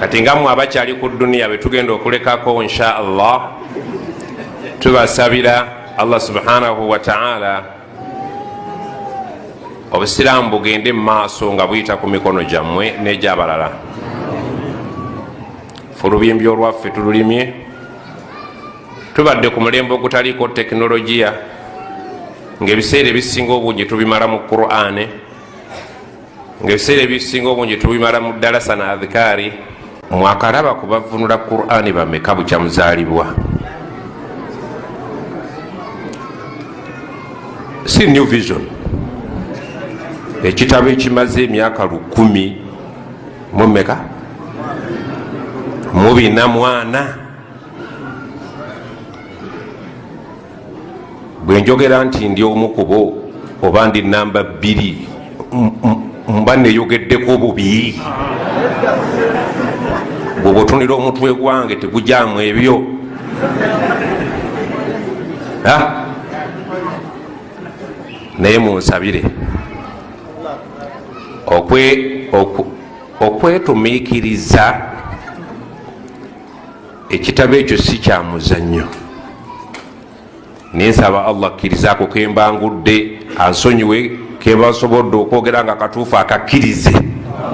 kati nga mmwe abakyali ku duniya betugenda okulekako insha allah, tubasabira allah subhanahu wataala obusiraamu bugende mumaaso nga buyita ku mikono gyammwe n'egyabalala. fe olubimbi olwaffe tululimye, tubadde ku mulembe ogutaliko tekinologiya, ngaebiseera ebisinga obungi tubimala mu qur'ani, ngaebiseera ebisinga obungi tubimala mu dalasa na adhikaari. Mwakalaba kubavunula qur'ani bameka bukya muzaalibwa? si new vision, ekitabo ekimaze emyaka 10 mumeka mubina mwana. bwenjogera nti ndi omukubo oba ndi namba 2 mba neyogeddeko bubi. bwobotunira omutwe gwange tegujamu ebyo. naye munsabire okwetumiikiriza ekitabo ekyo si kya muzannyo. nensaba allah akkirizaako kembangudde ansonyiwe kemba nsobodde okwogera nga katuufu akakkirize.